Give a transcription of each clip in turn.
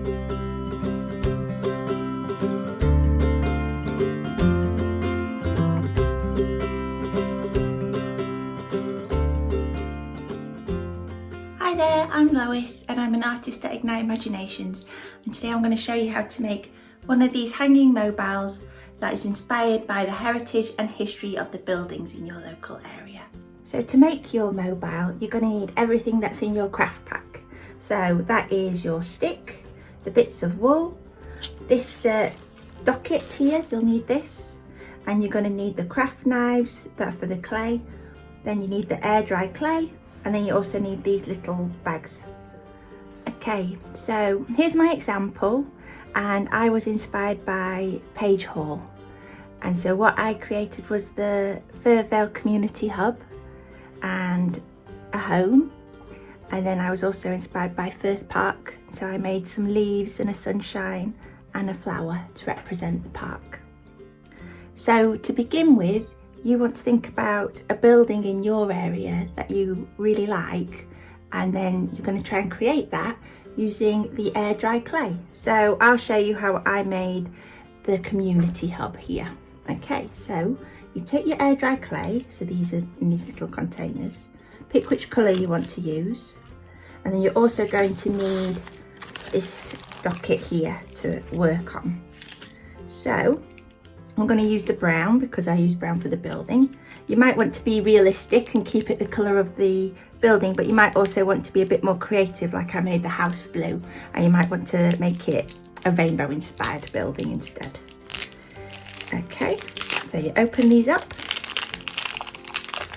Hi there, I'm Lois and I'm an artist at Ignite Imaginations, and today I'm going to show you how to make one of these hanging mobiles that is inspired by the heritage and history of the buildings in your local area. So to make your mobile, you're going to need everything that's in your craft pack. So that is your stick, the bits of wool, this docket here, you'll need this, and you're going to need the craft knives that are for the clay, then you need the air dry clay, and then you also need these little bags. Okay, so here's my example, and I was inspired by Page Hall. And so what I created was the Furvale Community Hub and a home. And then I was also inspired by Firth Park. So I made some leaves and a sunshine and a flower to represent the park. So to begin with, you want to think about a building in your area that you really like, and then you're going to try and create that using the air dry clay. So I'll show you how I made the community hub here. Okay, so you take your air dry clay, so these are in these little containers, pick which colour you want to use, and then you're also going to need this docket here to work on. So I'm going to use the brown because I use brown for the building. You might want to be realistic and keep it the colour of the building, but you might also want to be a bit more creative, like I made the house blue, and you might want to make it a rainbow inspired building instead. Okay, so you open these up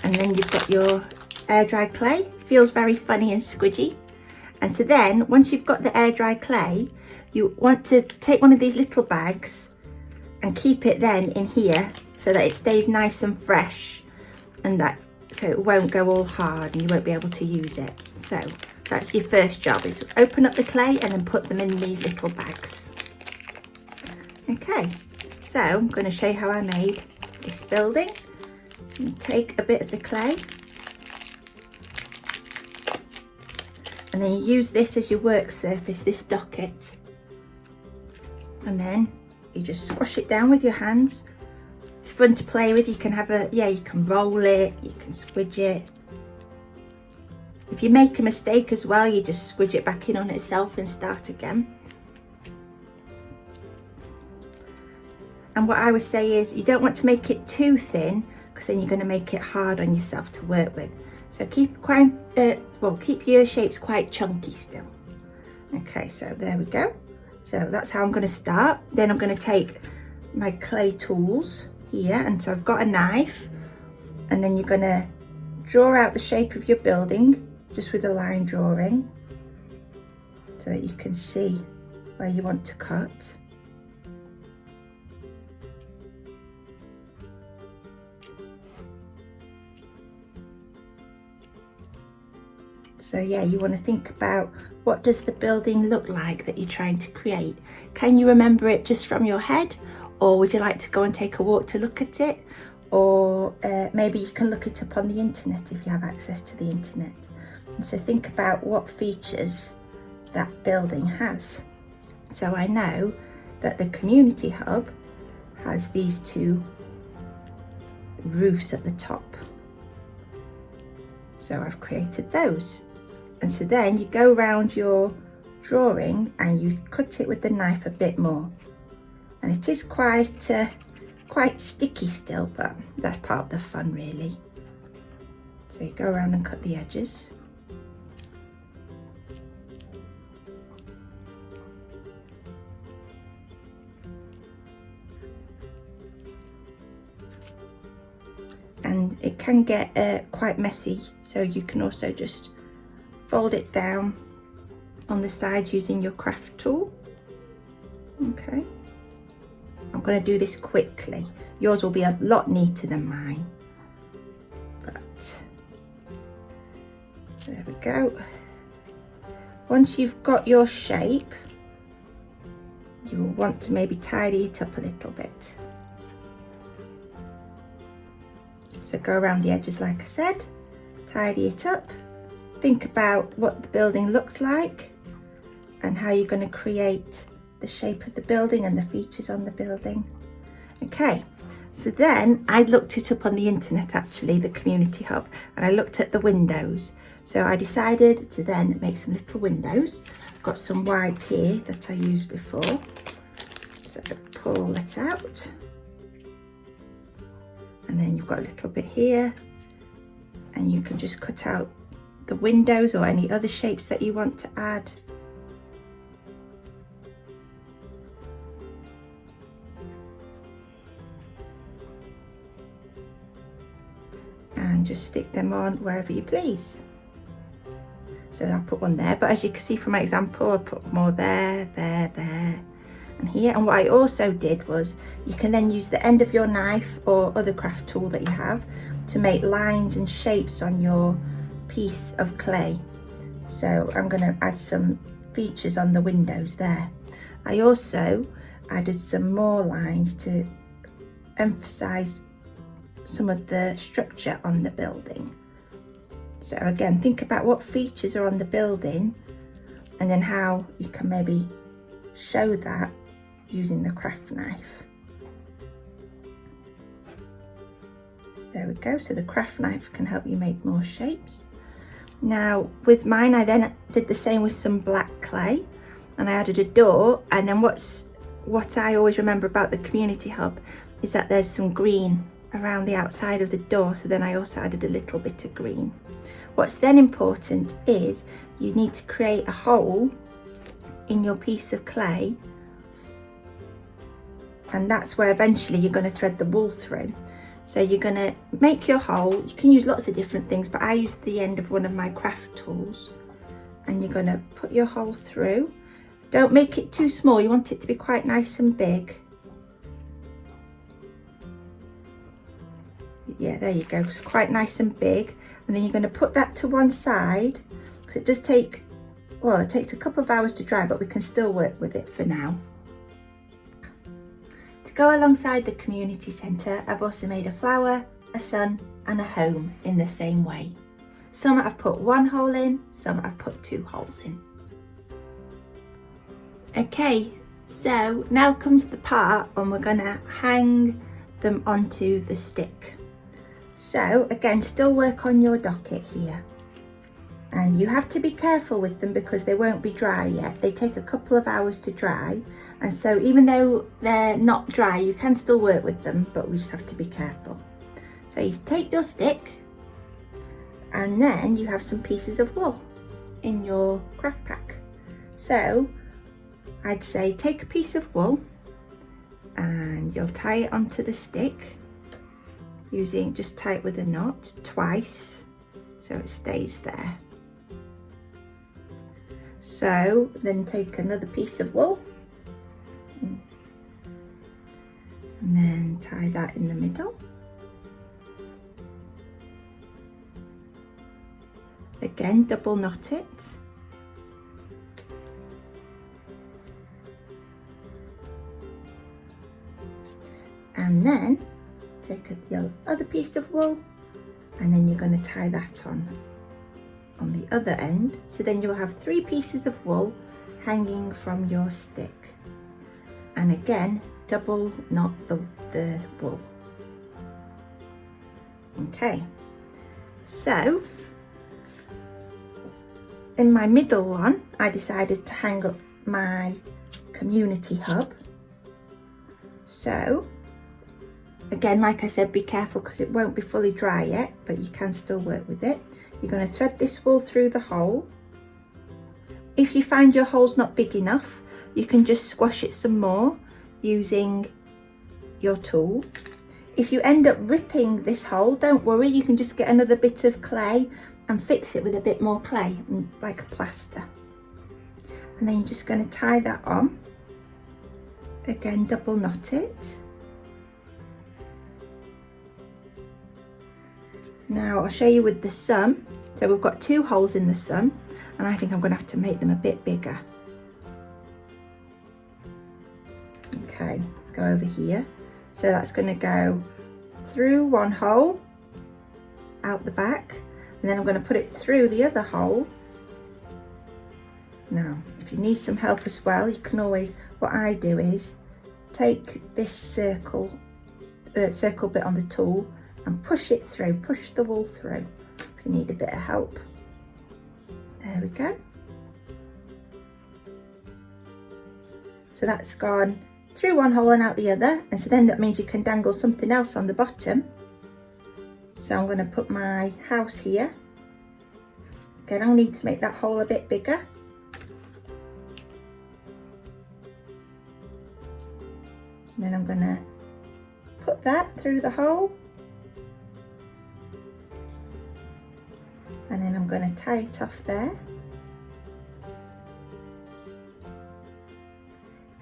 and then you've got your air dry clay. Feels very funny and squidgy. And so then once you've got the air dry clay, you want to take one of these little bags and keep it then in here so that it stays nice and fresh, and that so it won't go all hard and you won't be able to use it. So that's your first job, is open up the clay and then put them in these little bags. Okay, so I'm going to show you how I made this building. You take a bit of the clay and then you use this as your work surface, this docket, and then you just squash it down with your hands. It's fun to play with. You can have you can roll it, you can squidge it. If you make a mistake as well, you just squidge it back in on itself and start again. And what I would say is you don't want to make it too thin, because then you're going to make it hard on yourself to work with. So keep your shapes quite chunky still. Okay, so there we go. So that's how I'm going to start. Then I'm going to take my clay tools here, and so I've got a knife, and then you're going to draw out the shape of your building just with a line drawing so that you can see where you want to cut. So yeah, you want to think about, what does the building look like that you're trying to create? Can you remember it just from your head, or would you like to go and take a walk to look at it? Or maybe you can look it up on the internet if you have access to the internet. And so think about what features that building has. So I know that the community hub has these two roofs at the top. So I've created those. And so then you go around your drawing and you cut it with the knife a bit more. And it is quite sticky still, but that's part of the fun really. So you go around and cut the edges. And it can get quite messy, so you can also just fold it down on the sides using your craft tool. Okay, I'm going to do this quickly. Yours will be a lot neater than mine, but there we go. Once you've got your shape, you will want to maybe tidy it up a little bit. So go around the edges like I said, tidy it up, think about what the building looks like, and how you're going to create the shape of the building and the features on the building. Okay, so then I looked it up on the internet actually, the community hub, and I looked at the windows. So I decided to then make some little windows. I've got some white here that I used before. So pull it out. And then you've got a little bit here, and you can just cut out the windows or any other shapes that you want to add. And just stick them on wherever you please. So I'll put one there, but as you can see from my example, I put more there, there, there, and here. And what I also did was, you can then use the end of your knife or other craft tool that you have to make lines and shapes on your piece of clay. So I'm going to add some features on the windows there. I also added some more lines to emphasize some of the structure on the building. So again, think about what features are on the building and then how you can maybe show that using the craft knife. There we go, so the craft knife can help you make more shapes. Now with mine, I then did the same with some black clay, and I added a door. And then what I always remember about the community hub is that there's some green around the outside of the door, so then I also added a little bit of green. What's then important is you need to create a hole in your piece of clay, and that's where eventually you're going to thread the wool through. So you're going to make your hole. You can use lots of different things, but I used the end of one of my craft tools, and you're going to put your hole through. Don't make it too small, you want it to be quite nice and big. Yeah, there you go, so quite nice and big. And then you're going to put that to one side, because it does take, well, it takes a couple of hours to dry, but we can still work with it for now. To go alongside the community centre, I've also made a flower, a sun and a home in the same way. Some I've put one hole in, some I've put two holes in. Okay, so now comes the part when we're going to hang them onto the stick. So again, still work on your docket here, and you have to be careful with them because they won't be dry yet. They take a couple of hours to dry, and so even though they're not dry, you can still work with them, but we just have to be careful. So you take your stick, and then you have some pieces of wool in your craft pack. So I'd say take a piece of wool and you'll tie it onto the stick using, just tie it with a knot twice so it stays there. So then take another piece of wool and then tie that in the middle. Again, double knot it. And then take the other piece of wool, and then you're going to tie that on the other end. So then you'll have 3 pieces of wool hanging from your stick. And again, double knot the wool. Okay, so in my middle one, I decided to hang up my community hub. So again, like I said, be careful because it won't be fully dry yet, but you can still work with it. You're going to thread this wool through the hole. If you find your hole's not big enough, you can just squash it some more using your tool. If you end up ripping this hole, don't worry, you can just get another bit of clay and fix it with a bit more clay, like a plaster. And then you're just going to tie that on. Again, double knot it. Now I'll show you with the sun. So we've got 2 holes in the sun, and I think I'm going to have to make them a bit bigger. Okay, go over here. So that's going to go through one hole, out the back, and then I'm going to put it through the other hole. Now, if If you need some help as well, you can always, what I do is take this circle bit on the tool and push it through, push the wool through if you need a bit of help. There we go. So that's gone through one hole and out the other, and so then that means you can dangle something else on the bottom. So I'm going to put my house here. Again, I'll need to make that hole a bit bigger. And then I'm going to put that through the hole. And then I'm going to tie it off there.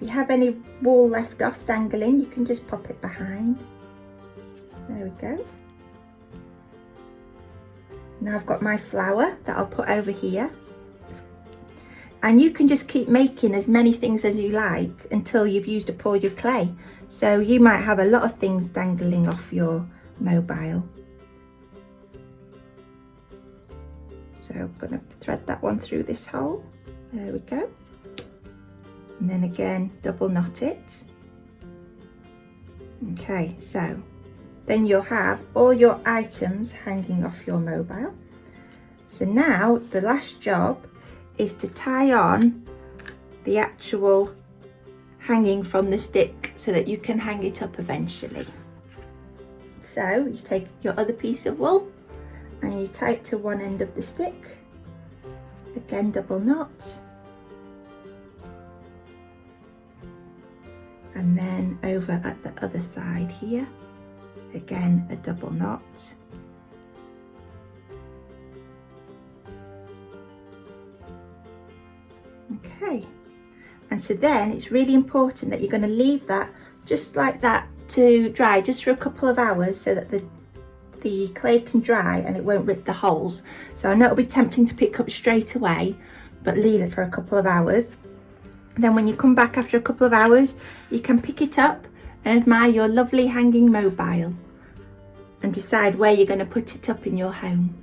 If you have any wool left off dangling, you can just pop it behind. There we go. Now I've got my flower that I'll put over here. And you can just keep making as many things as you like until you've used up all your clay. So you might have a lot of things dangling off your mobile. So I'm going to thread that one through this hole. There we go. And then again, double knot it. Okay, so then you'll have all your items hanging off your mobile. So now the last job is to tie on the actual hanging from the stick so that you can hang it up eventually. So you take your other piece of wool and you tie it to one end of the stick. Again, double knot. And then over at the other side here, again a double knot. Okay, and so then it's really important that you're going to leave that just like that to dry just for a couple of hours so that the clay can dry and it won't rip the holes. So I know it'll be tempting to pick up straight away, but leave it for a couple of hours. Then when you come back after a couple of hours, you can pick it up and admire your lovely hanging mobile and decide where you're going to put it up in your home.